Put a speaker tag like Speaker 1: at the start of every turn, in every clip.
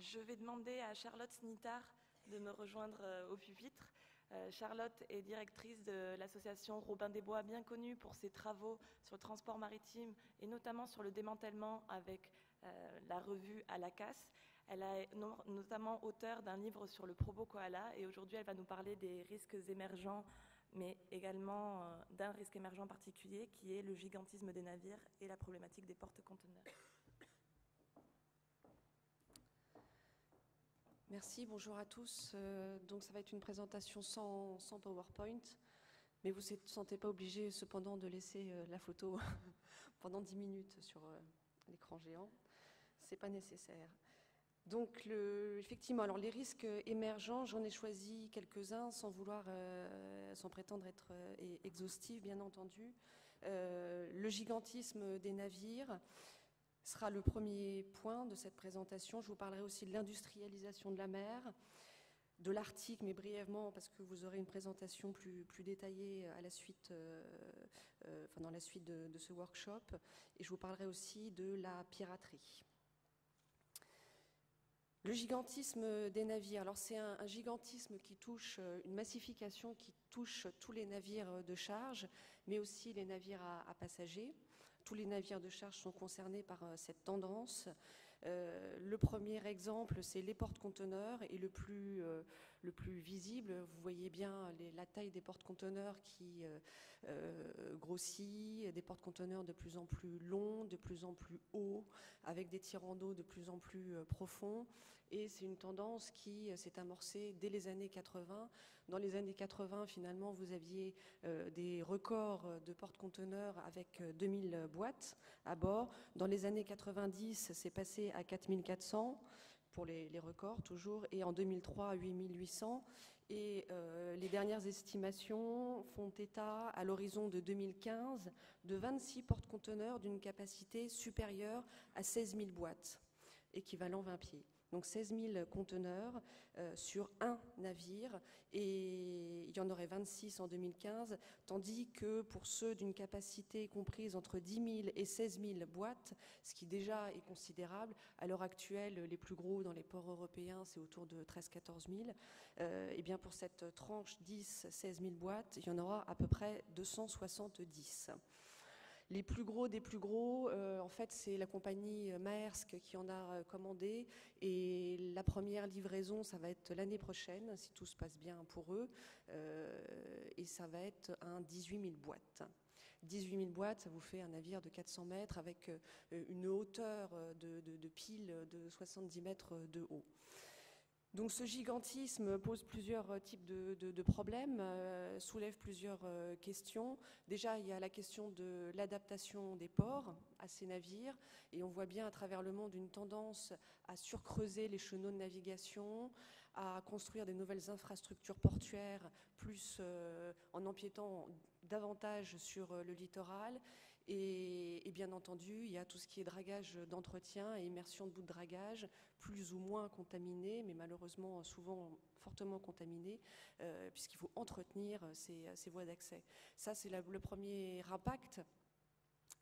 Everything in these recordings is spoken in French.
Speaker 1: Je vais demander à Charlotte Snittard de me rejoindre au pupitre. Charlotte est directrice de l'association Robin des Bois, bien connue pour ses travaux sur le transport maritime et notamment sur le démantèlement avec la revue À la casse. Elle est notamment auteure d'un livre sur le Probo Koala et aujourd'hui elle va nous parler des risques émergents, mais également d'un risque émergent particulier qui est le gigantisme des navires et la problématique des porte-conteneurs.
Speaker 2: Merci, bonjour à tous. Donc ça va être une présentation sans PowerPoint, mais vous ne vous sentez pas obligé cependant de laisser la photo pendant 10 minutes sur l'écran géant. Ce n'est pas nécessaire. Donc effectivement, alors les risques émergents, j'en ai choisi quelques-uns sans prétendre être exhaustif, bien entendu. Le gigantisme des navires sera le premier point de cette présentation. Je vous parlerai aussi de l'industrialisation de la mer, de l'Arctique, mais brièvement, parce que vous aurez une présentation plus détaillée à la suite, dans la suite de ce workshop. Et je vous parlerai aussi de la piraterie. Le gigantisme des navires, alors c'est un gigantisme qui touche, une massification qui touche tous les navires de charge, mais aussi les navires à passagers. Tous les navires de charge sont concernés par cette tendance. Le premier exemple, c'est les porte-conteneurs et le plus visible, vous voyez bien la taille des porte-conteneurs qui grossit, des porte-conteneurs de plus en plus longs, de plus en plus hauts, avec des tirants d'eau de plus en plus profonds. Et c'est une tendance qui s'est amorcée dès les années 80. Dans les années 80, finalement, vous aviez des records de porte-conteneurs avec 2000 boîtes à bord. Dans les années 90, c'est passé à 4400 pour les records toujours, et en 2003 à 8800. Et les dernières estimations font état, à l'horizon de 2015, de 26 porte-conteneurs d'une capacité supérieure à 16 000 boîtes, équivalent 20 pieds. Donc 16 000 conteneurs sur un navire, et il y en aurait 26 en 2015, tandis que pour ceux d'une capacité comprise entre 10 000 et 16 000 boîtes, ce qui déjà est considérable, à l'heure actuelle, les plus gros dans les ports européens, c'est autour de 13 000 – 14 000, et bien pour cette tranche 10-16 000 boîtes, il y en aura à peu près 270. Les plus gros des plus gros, en fait, c'est la compagnie Maersk qui en a commandé. Et la première livraison, ça va être l'année prochaine, si tout se passe bien pour eux. Et ça va être un 18 000 boîtes. 18 000 boîtes, ça vous fait un navire de 400 mètres avec une hauteur de pile de 70 mètres de haut. Donc ce gigantisme pose plusieurs types de problèmes, soulève plusieurs questions. Déjà, il y a la question de l'adaptation des ports à ces navires, et on voit bien à travers le monde une tendance à surcreuser les chenaux de navigation, à construire des nouvelles infrastructures portuaires, plus en empiétant davantage sur le littoral. Et bien entendu, il y a tout ce qui est dragage d'entretien et immersion de bouts de dragage, plus ou moins contaminés, mais malheureusement souvent fortement contaminés, puisqu'il faut entretenir ces voies d'accès. Ça, c'est le premier impact.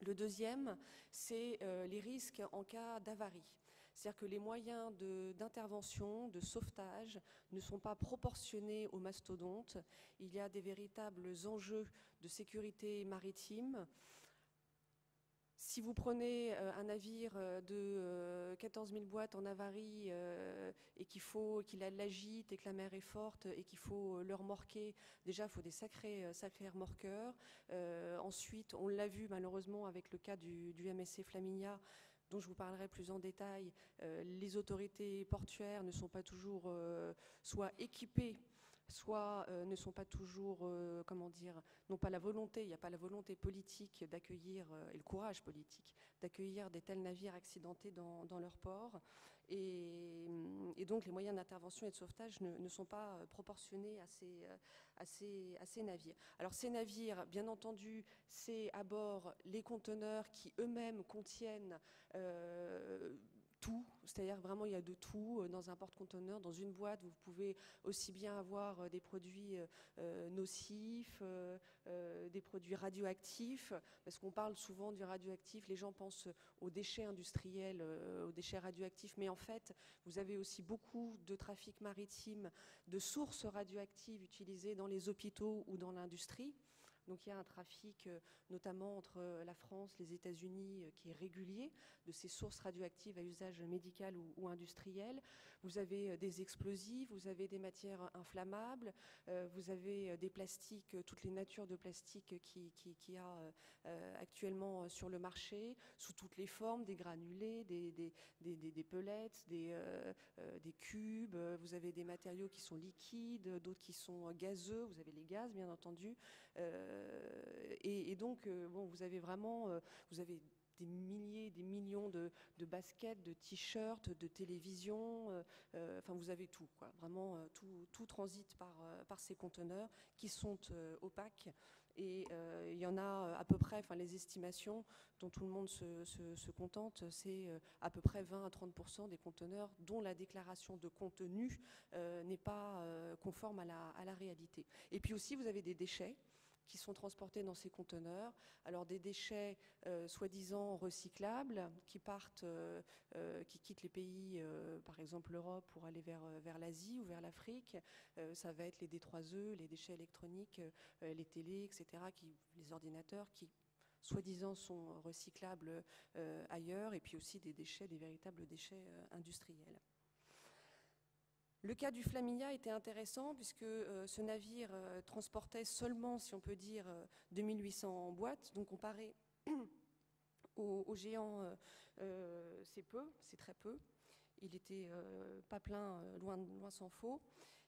Speaker 2: Le deuxième, c'est les risques en cas d'avarie. C'est-à-dire que les moyens d'intervention, de sauvetage ne sont pas proportionnés aux mastodontes. Il y a des véritables enjeux de sécurité maritime. Si vous prenez un navire de 14 000 boîtes en avarie et qu'il l'agite et que la mer est forte et qu'il faut le remorquer, déjà il faut des sacrés remorqueurs. Ensuite, on l'a vu malheureusement avec le cas du MSC Flaminia, dont je vous parlerai plus en détail, les autorités portuaires ne sont pas toujours soit équipées, soit ne sont pas toujours, n'ont pas la volonté, il n'y a pas la volonté politique d'accueillir, et le courage politique, d'accueillir des tels navires accidentés dans leur port. Et donc les moyens d'intervention et de sauvetage ne sont pas proportionnés à ces navires. Alors ces navires, bien entendu, c'est à bord les conteneurs qui eux-mêmes contiennent tout, c'est-à-dire vraiment il y a de tout dans un porte-conteneurs. Dans une boîte, vous pouvez aussi bien avoir des produits nocifs, des produits radioactifs, parce qu'on parle souvent du radioactif, les gens pensent aux déchets industriels, aux déchets radioactifs, mais en fait, vous avez aussi beaucoup de trafic maritime, de sources radioactives utilisées dans les hôpitaux ou dans l'industrie. Donc il y a un trafic, notamment entre la France, les États-Unis, qui est régulier, de ces sources radioactives à usage médical ou industriel. Vous avez des explosifs, vous avez des matières inflammables, vous avez des plastiques, toutes les natures de plastique qu'il y a actuellement sur le marché, sous toutes les formes, des granulés, des pellets, des cubes. Vous avez des matériaux qui sont liquides, d'autres qui sont gazeux. Vous avez les gaz, bien entendu. Et donc, bon, vous avez vraiment, vous avez des milliers, des millions de baskets, de t-shirts, de télévisions, enfin vous avez tout, quoi. Vraiment tout transite par ces conteneurs qui sont opaques. Et il y en a à peu près, enfin les estimations dont tout le monde se contente, c'est à peu près 20 à 30% des conteneurs dont la déclaration de contenu n'est pas conforme à la réalité. Et puis aussi vous avez des déchets qui sont transportés dans ces conteneurs. Alors des déchets soi-disant recyclables qui partent, qui quittent les pays, par exemple l'Europe pour aller vers l'Asie ou vers l'Afrique. Ça va être les D3E, les déchets électroniques, les télés, etc., les ordinateurs qui soi-disant sont recyclables ailleurs, et puis aussi des déchets, des véritables déchets industriels. Le cas du Flaminia était intéressant puisque ce navire transportait seulement, si on peut dire, 2800 boîtes. Donc comparé aux géants, c'est peu, c'est très peu. Il n'était pas plein, loin s'en faut.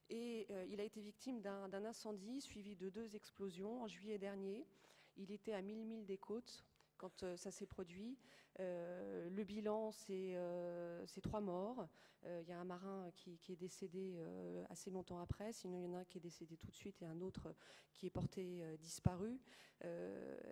Speaker 2: Et il a été victime d'un incendie suivi de 2 explosions en juillet dernier. Il était à 1000 milles des côtes quand ça s'est produit. Le bilan, c'est 3 morts. Il y a un marin qui est décédé assez longtemps après, sinon il y en a un qui est décédé tout de suite et un autre qui est porté disparu.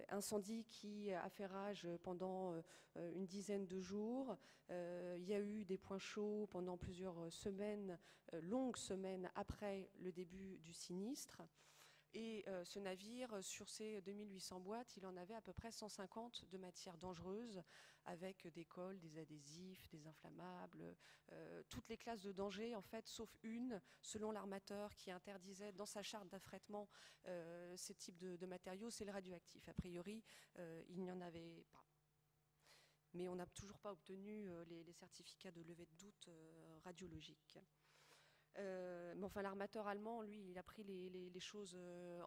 Speaker 2: Incendie qui a fait rage pendant une dizaine de jours. Il y a eu des points chauds pendant plusieurs semaines, longues semaines après le début du sinistre. Et ce navire, sur ces 2800 boîtes, il en avait à peu près 150 de matières dangereuses, avec des cols, des adhésifs, des inflammables, toutes les classes de danger, en fait, sauf une, selon l'armateur, qui interdisait dans sa charte d'affrètement ces types de matériaux, c'est le radioactif. A priori, il n'y en avait pas. Mais on n'a toujours pas obtenu les certificats de levée de doute radiologiques. Mais enfin, l'armateur allemand, lui, il a pris les choses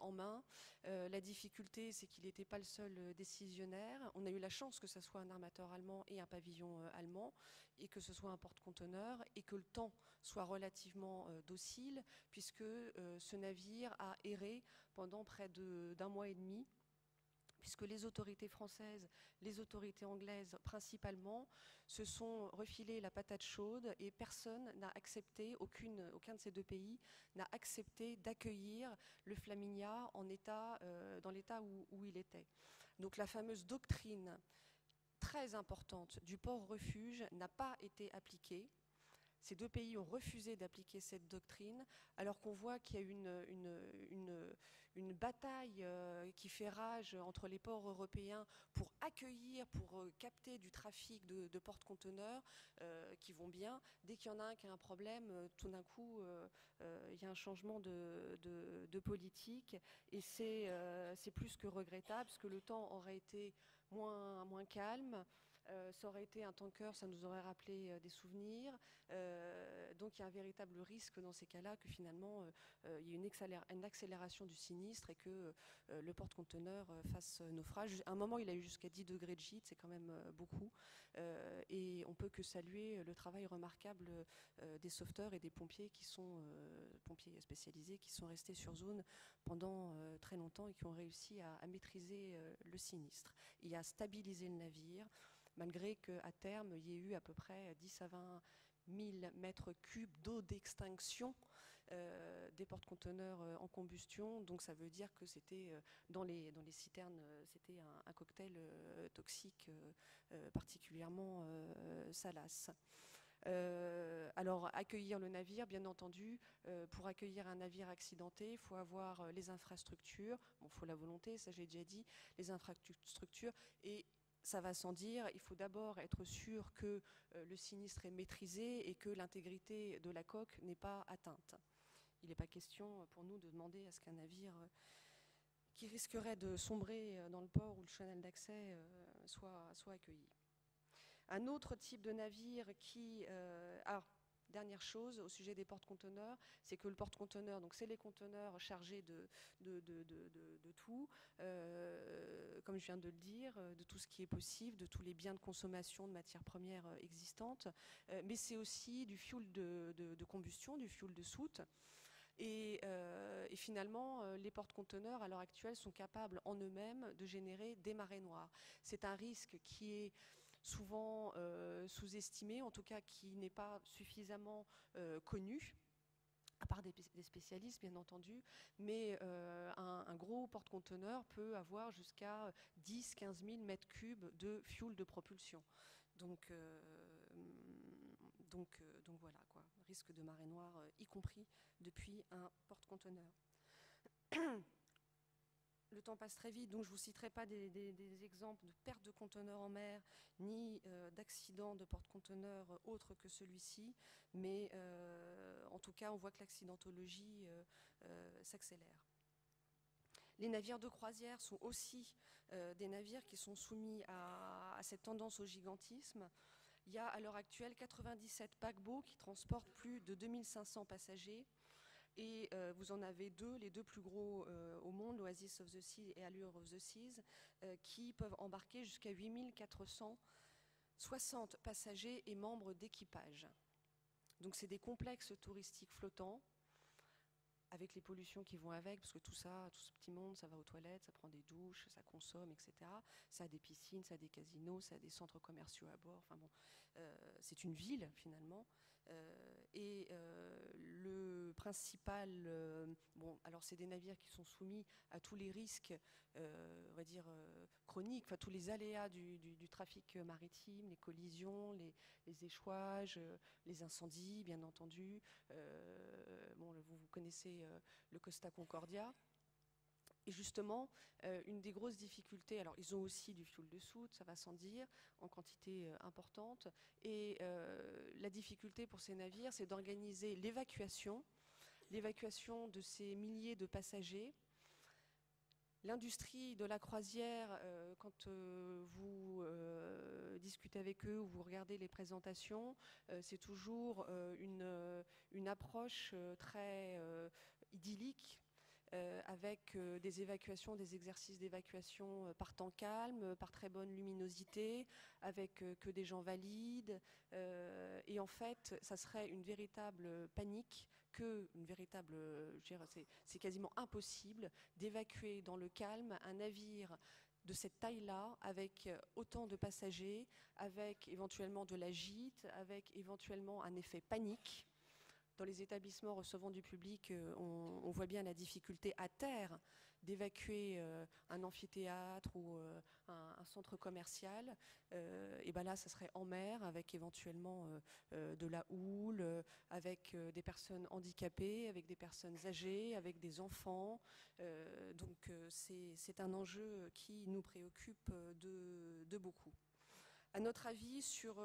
Speaker 2: en main. La difficulté, c'est qu'il n'était pas le seul décisionnaire. On a eu la chance que ce soit un armateur allemand et un pavillon allemand, et que ce soit un porte-conteneurs, et que le temps soit relativement docile, puisque ce navire a erré pendant près d'un mois et demi, puisque les autorités françaises, les autorités anglaises principalement, se sont refilé la patate chaude et personne n'a accepté, aucun de ces 2 pays n'a accepté d'accueillir le Flaminia dans l'état où il était. Donc la fameuse doctrine très importante du port refuge n'a pas été appliquée. Ces 2 pays ont refusé d'appliquer cette doctrine, alors qu'on voit qu'il y a une bataille qui fait rage entre les ports européens pour accueillir, pour capter du trafic de porte-conteneurs qui vont bien. Dès qu'il y en a un qui a un problème, tout d'un coup, il y a un changement de politique. Et c'est plus que regrettable, parce que le temps aurait été moins calme. Ça aurait été un tanker, ça nous aurait rappelé des souvenirs. Donc il y a un véritable risque dans ces cas-là que finalement il y ait une accélération du sinistre et que le porte-conteneur fasse naufrage. À un moment, il a eu jusqu'à 10 degrés de gîte, c'est quand même beaucoup. Et on peut que saluer le travail remarquable des sauveteurs et des pompiers pompiers spécialisés qui sont restés sur zone pendant très longtemps et qui ont réussi à maîtriser le sinistre et à stabiliser le navire, malgré qu'à terme, il y ait eu à peu près 10 à 20 000 mètres cubes d'eau d'extinction des porte-conteneurs en combustion. Donc ça veut dire que c'était dans les citernes, c'était un cocktail toxique particulièrement salace. Alors accueillir le navire, bien entendu, pour accueillir un navire accidenté, il faut avoir les infrastructures, il faut la volonté, ça j'ai déjà dit, les infrastructures, et ça va sans dire, il faut d'abord être sûr que le sinistre est maîtrisé et que l'intégrité de la coque n'est pas atteinte. Il n'est pas question pour nous de demander à ce qu'un navire qui risquerait de sombrer dans le port ou le canal d'accès soit accueilli. Un autre type de navire qui... dernière chose au sujet des porte-conteneurs, c'est que le porte-conteneur, donc c'est les conteneurs chargés de tout, comme je viens de le dire, de tout ce qui est possible, de tous les biens de consommation de matières premières existantes, mais c'est aussi du fuel de combustion, du fuel de soute. Et finalement, les porte-conteneurs, à l'heure actuelle, sont capables en eux-mêmes de générer des marées noires. C'est un risque qui est souvent sous-estimé, en tout cas qui n'est pas suffisamment connu, à part des spécialistes bien entendu, mais un gros porte-conteneur peut avoir jusqu'à 10-15 000 mètres cubes de fuel de propulsion. Donc voilà, quoi. Risque de marée noire, y compris depuis un porte-conteneur. Le temps passe très vite, donc je ne vous citerai pas des exemples de perte de conteneurs en mer, ni d'accidents de porte-conteneurs autres que celui-ci, mais en tout cas, on voit que l'accidentologie s'accélère. Les navires de croisière sont aussi des navires qui sont soumis à cette tendance au gigantisme. Il y a à l'heure actuelle 97 paquebots qui transportent plus de 2500 passagers. Et vous en avez deux, les deux plus gros au monde, l'Oasis of the Seas et Allure of the Seas, qui peuvent embarquer jusqu'à 8460 passagers et membres d'équipage. Donc c'est des complexes touristiques flottants, avec les pollutions qui vont avec, parce que tout ça, tout ce petit monde, ça va aux toilettes, ça prend des douches, ça consomme, etc. Ça a des piscines, ça a des casinos, ça a des centres commerciaux à bord. Enfin bon, c'est une ville finalement. Le principal, alors c'est des navires qui sont soumis à tous les risques, on va dire chroniques, enfin tous les aléas du trafic maritime, les collisions, les échouages, les incendies, bien entendu. Vous connaissez le Costa Concordia. Et justement, une des grosses difficultés, alors ils ont aussi du fuel de soute, ça va sans dire, en quantité importante, et la difficulté pour ces navires, c'est d'organiser l'évacuation de ces milliers de passagers. L'industrie de la croisière, quand vous discutez avec eux ou vous regardez les présentations, c'est toujours une approche très idyllique, avec des évacuations, des exercices d'évacuation par temps calme, par très bonne luminosité, avec que des gens valides. Et en fait, ça serait une véritable panique, c'est quasiment impossible d'évacuer dans le calme un navire de cette taille-là, avec autant de passagers, avec éventuellement de la gîte, avec éventuellement un effet panique. Dans les établissements recevant du public, on voit bien la difficulté à terre d'évacuer un amphithéâtre ou un centre commercial. Et ben là, ça serait en mer, avec éventuellement de la houle, avec des personnes handicapées, avec des personnes âgées, avec des enfants. Donc c'est un enjeu qui nous préoccupe de beaucoup. À notre avis, sur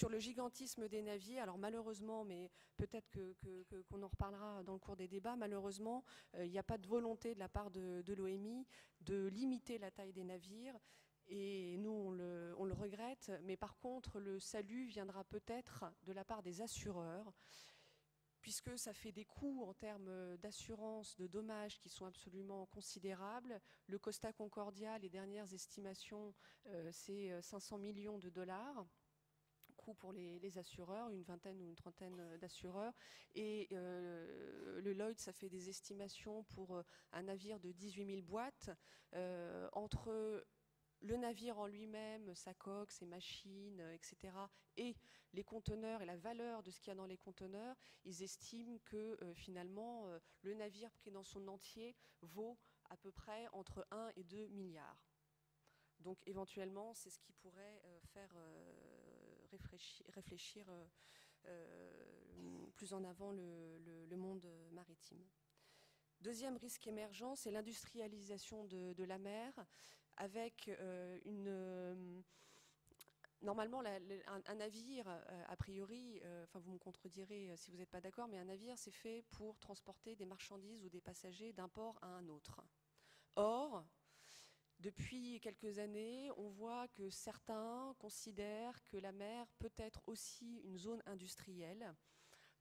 Speaker 2: le gigantisme des navires, alors malheureusement, mais peut-être qu'on en reparlera dans le cours des débats, malheureusement, il n'y a pas de volonté de la part de l'OMI de limiter la taille des navires. Et nous, on le regrette, mais par contre, le salut viendra peut-être de la part des assureurs, puisque ça fait des coûts en termes d'assurance, de dommages qui sont absolument considérables. Le Costa Concordia, les dernières estimations, c'est 500 millions de dollars. Coût pour les assureurs, une vingtaine ou une trentaine d'assureurs. Et le Lloyd, ça fait des estimations pour un navire de 18 000 boîtes, entre le navire en lui-même, sa coque, ses machines, etc., et les conteneurs et la valeur de ce qu'il y a dans les conteneurs, ils estiment que finalement, le navire pris dans son entier vaut à peu près entre 1 et 2 milliards. Donc éventuellement, c'est ce qui pourrait faire réfléchir plus en avant le monde maritime. Deuxième risque émergent, c'est l'industrialisation de la mer, avec normalement, un navire, a priori, enfin vous me contredirez si vous n'êtes pas d'accord, mais un navire, c'est fait pour transporter des marchandises ou des passagers d'un port à un autre. Or, depuis quelques années, on voit que certains considèrent que la mer peut être aussi une zone industrielle,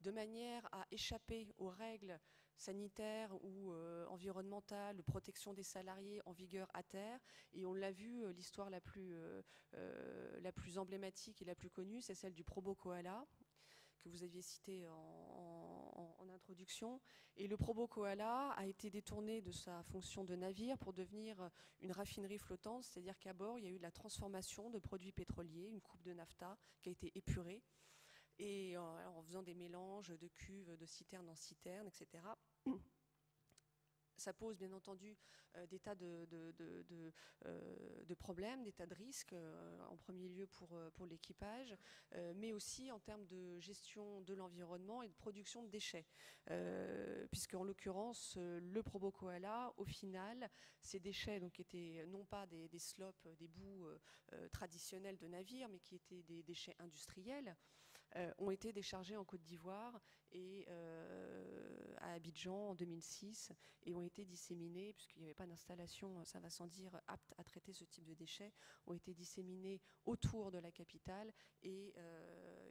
Speaker 2: de manière à échapper aux règles sanitaires ou environnementales, de protection des salariés en vigueur à terre. Et on l'a vu, l'histoire la plus emblématique et la plus connue, c'est celle du Probo Koala, que vous aviez cité en introduction. Et le Probo Koala a été détourné de sa fonction de navire pour devenir une raffinerie flottante, c'est-à-dire qu'à bord, il y a eu de la transformation de produits pétroliers, une coupe de naphta qui a été épurée, et en faisant des mélanges de cuves, de citerne en citerne, etc. Ça pose bien entendu des tas de problèmes, des tas de risques, en premier lieu pour l'équipage, mais aussi en termes de gestion de l'environnement et de production de déchets. Puisque en l'occurrence, le Probo Koala, au final, ces déchets donc, étaient non pas des slops, des boues traditionnelles de navires, mais qui étaient des déchets industriels, ont été déchargés en Côte d'Ivoire et à Abidjan en 2006, et ont été disséminés, puisqu'il n'y avait pas d'installation, ça va sans dire, apte à traiter ce type de déchets, ont été disséminés autour de la capitale, et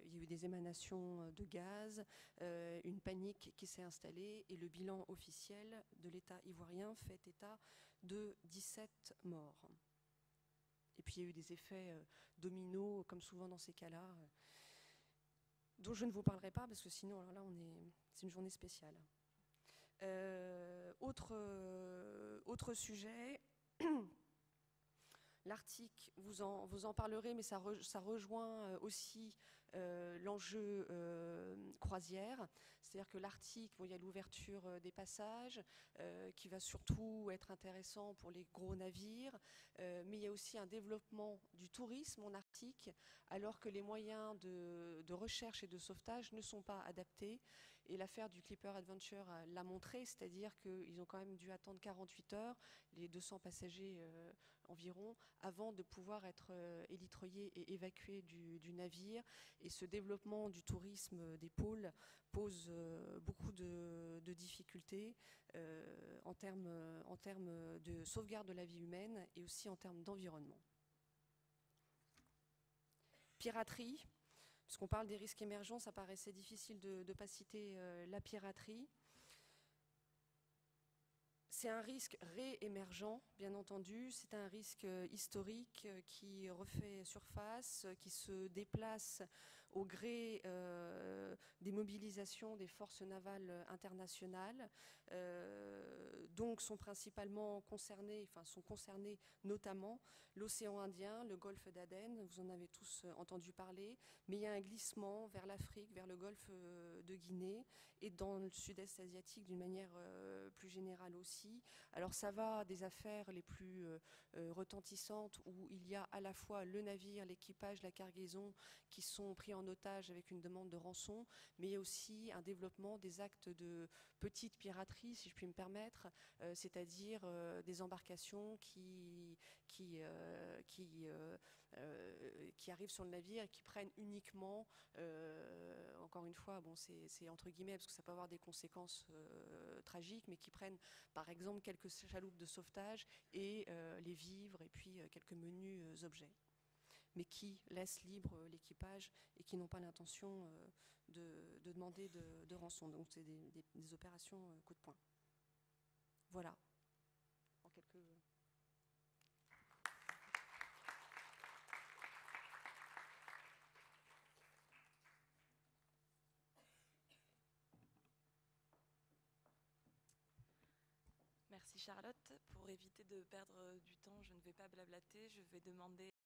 Speaker 2: il y a eu des émanations de gaz, une panique qui s'est installée, et le bilan officiel de l'État ivoirien fait état de 17 morts. Et puis il y a eu des effets dominos, comme souvent dans ces cas-là, dont je ne vous parlerai pas, parce que sinon, alors là, c'est une journée spéciale. Autre sujet, l'Arctique, vous en parlerez, mais ça rejoint aussi l'enjeu croisière. C'est-à-dire que l'Arctique, il y a l'ouverture des passages, qui va surtout être intéressant pour les gros navires, mais il y a aussi un développement du tourisme en Arctique, alors que les moyens de recherche et de sauvetage ne sont pas adaptés. Et l'affaire du Clipper Adventure l'a montré, c'est-à-dire qu'ils ont quand même dû attendre 48 heures, les 200 passagers environ, avant de pouvoir être élitreillés et évacués du navire. Et ce développement du tourisme des pôles pose beaucoup de difficultés en termes de sauvegarde de la vie humaine et aussi en termes d'environnement. Piraterie, puisqu'on parle des risques émergents, ça paraissait difficile de ne pas citer la piraterie. C'est un risque réémergent, bien entendu. C'est un risque historique qui refait surface, qui se déplace au gré des mobilisations des forces navales internationales. Donc sont principalement concernés, enfin sont concernés notamment l'océan Indien, le golfe d'Aden, vous en avez tous entendu parler, mais il y a un glissement vers l'Afrique, vers le golfe de Guinée et dans le sud-est asiatique d'une manière plus générale aussi. Alors ça va des affaires les plus retentissantes où il y a à la fois le navire, l'équipage, la cargaison qui sont pris en otage avec une demande de rançon, mais il y a aussi un développement des actes de petite piraterie, si je puis me permettre, c'est-à-dire des embarcations qui arrivent sur le navire et qui prennent uniquement, encore une fois, bon, c'est entre guillemets parce que ça peut avoir des conséquences tragiques, mais qui prennent par exemple quelques chaloupes de sauvetage et les vivres et puis quelques menus objets, mais qui laissent libre l'équipage et qui n'ont pas l'intention de demander de rançon. Donc c'est des opérations coup de poing. Voilà. En quelques...
Speaker 1: Merci Charlotte. Pour éviter de perdre du temps, je ne vais pas blablater. Je vais demander